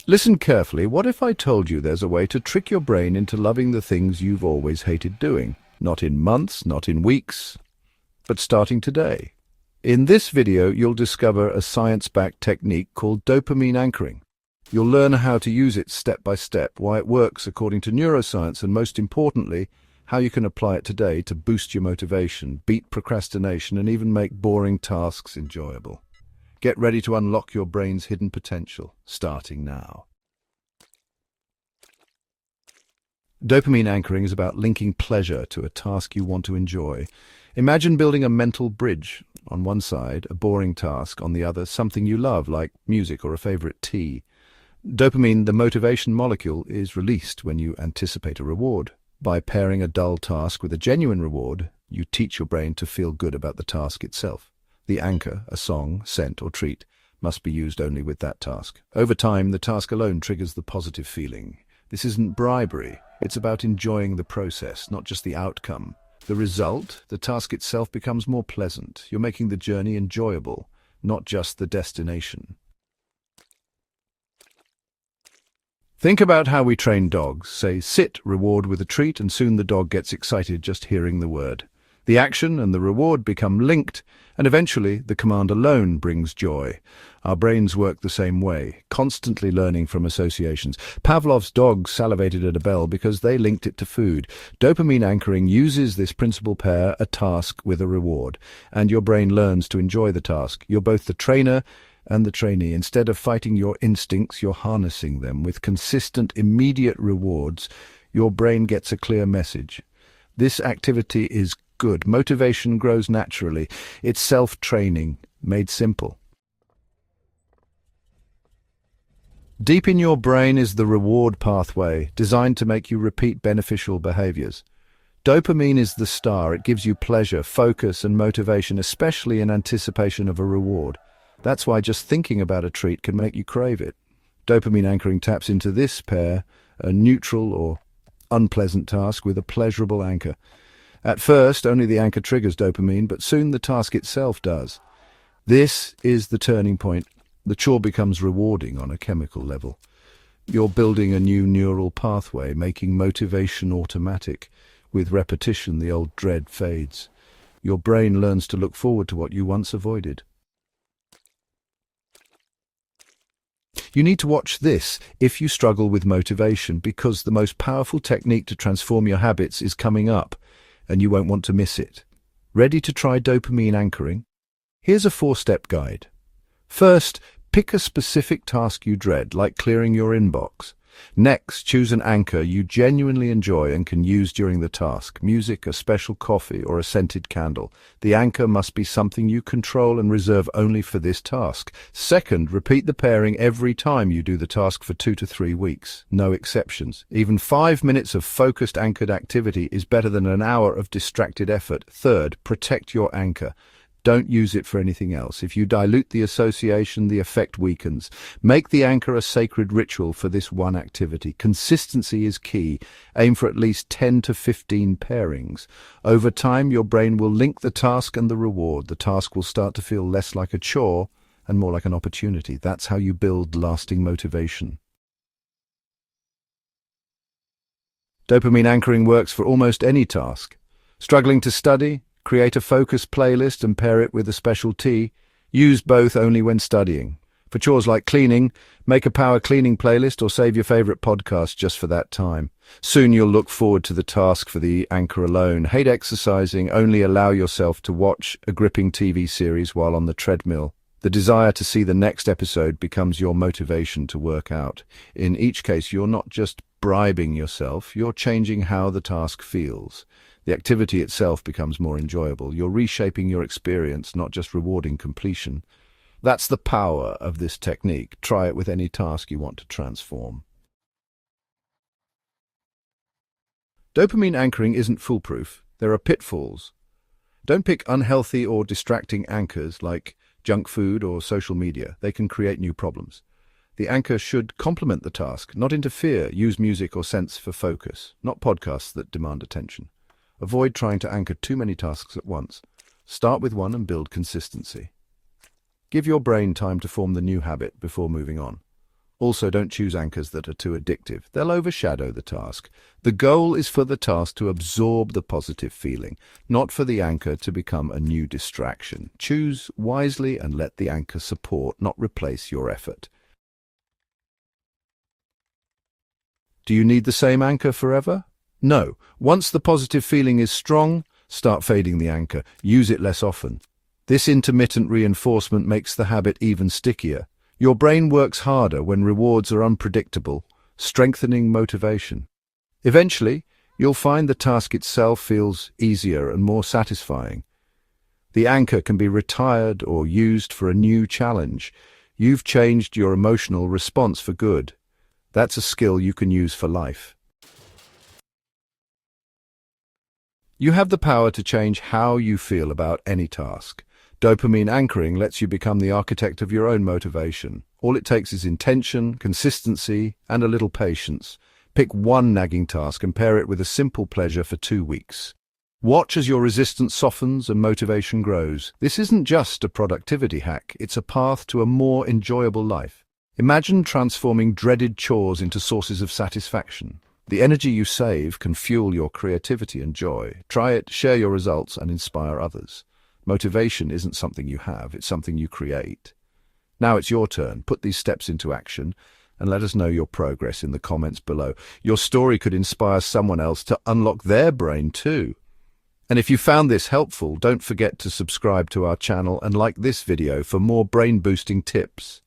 Listen carefully. What if I told you there's a way to trick your brain into loving the things you've always hated doing? Not in months, not in weeks, but starting today. In this video, you'll discover a science-backed technique called dopamine anchoring. You'll learn how to use it step by step, why it works according to neuroscience, and most importantly, how you can apply it today to boost your motivation, beat procrastination, and even make boring tasks enjoyable. Get ready to unlock your brain's hidden potential, starting now. Dopamine anchoring is about linking pleasure to a task you want to enjoy. Imagine building a mental bridge. On one side, a boring task, on the other, something you love, like music or a favorite tea. Dopamine, the motivation molecule, is released when you anticipate a reward. By pairing a dull task with a genuine reward, you teach your brain to feel good about the task itself. The anchor, a song, scent, or treat, must be used only with that task. Over time, the task alone triggers the positive feeling. This isn't bribery. It's about enjoying the process, not just the outcome. The result, the task itself, becomes more pleasant. You're making the journey enjoyable, not just the destination. Think about how we train dogs. Say, sit, reward with a treat, and soon the dog gets excited just hearing the word. The action and the reward become linked, and eventually the command alone brings joy. Our brains work the same way, constantly learning from associations. Pavlov's dog salivated at a bell because they linked it to food. Dopamine anchoring uses this principle: pair a task with a reward, and your brain learns to enjoy the task. You're both the trainer and the trainee. Instead of fighting your instincts, you're harnessing them. With consistent, immediate rewards, your brain gets a clear message. This activity is good. Motivation grows naturally. It's self-training, made simple. Deep in your brain is the reward pathway, designed to make you repeat beneficial behaviors. Dopamine is the star. It gives you pleasure, focus, and motivation, especially in anticipation of a reward. That's why just thinking about a treat can make you crave it. Dopamine anchoring taps into this pair, a neutral or unpleasant task with a pleasurable anchor. At first, only the anchor triggers dopamine, but soon the task itself does. This is the turning point. The chore becomes rewarding on a chemical level. You're building a new neural pathway, making motivation automatic. With repetition, the old dread fades. Your brain learns to look forward to what you once avoided. You need to watch this if you struggle with motivation, because the most powerful technique to transform your habits is coming up, and you won't want to miss it. Ready to try dopamine anchoring? Here's a 4-step guide. First, pick a specific task you dread, like clearing your inbox. Next, choose an anchor you genuinely enjoy and can use during the task: music, a special coffee, or a scented candle. The anchor must be something you control and reserve only for this task. Second, repeat the pairing every time you do the task for 2 to 3 weeks. No exceptions. Even 5 minutes of focused anchored activity is better than an hour of distracted effort. Third, protect your anchor. Don't use it for anything else. If you dilute the association, the effect weakens. Make the anchor a sacred ritual for this one activity. Consistency is key. Aim for at least 10 to 15 pairings. Over time, your brain will link the task and the reward. The task will start to feel less like a chore and more like an opportunity. That's how you build lasting motivation. Dopamine anchoring works for almost any task. Struggling to study? Create a focus playlist and pair it with a special tea. Use both only when studying. For chores like cleaning, make a power cleaning playlist or save your favorite podcast just for that time. Soon you'll look forward to the task for the anchor alone. Hate exercising? Only allow yourself to watch a gripping TV series while on the treadmill. The desire to see the next episode becomes your motivation to work out. In each case, you're not just bribing yourself, you're changing how the task feels. The activity itself becomes more enjoyable. You're reshaping your experience, not just rewarding completion. That's the power of this technique. Try it with any task you want to transform. Dopamine anchoring isn't foolproof. There are pitfalls. Don't pick unhealthy or distracting anchors like junk food or social media. They can create new problems. The anchor should complement the task, not interfere. Use music or scents for focus, not podcasts that demand attention. Avoid trying to anchor too many tasks at once. Start with one and build consistency. Give your brain time to form the new habit before moving on. Also, don't choose anchors that are too addictive. They'll overshadow the task. The goal is for the task to absorb the positive feeling, not for the anchor to become a new distraction. Choose wisely and let the anchor support, not replace your effort. Do you need the same anchor forever? No. Once the positive feeling is strong, start fading the anchor. Use it less often. This intermittent reinforcement makes the habit even stickier. Your brain works harder when rewards are unpredictable, strengthening motivation. Eventually, you'll find the task itself feels easier and more satisfying. The anchor can be retired or used for a new challenge. You've changed your emotional response for good. That's a skill you can use for life. You have the power to change how you feel about any task. Dopamine anchoring lets you become the architect of your own motivation. All it takes is intention, consistency, and a little patience. Pick one nagging task and pair it with a simple pleasure for 2 weeks. Watch as your resistance softens and motivation grows. This isn't just a productivity hack, it's a path to a more enjoyable life. Imagine transforming dreaded chores into sources of satisfaction. The energy you save can fuel your creativity and joy. Try it, share your results, and inspire others. Motivation isn't something you have, it's something you create. Now it's your turn. Put these steps into action and let us know your progress in the comments below. Your story could inspire someone else to unlock their brain too. And if you found this helpful, don't forget to subscribe to our channel and like this video for more brain-boosting tips.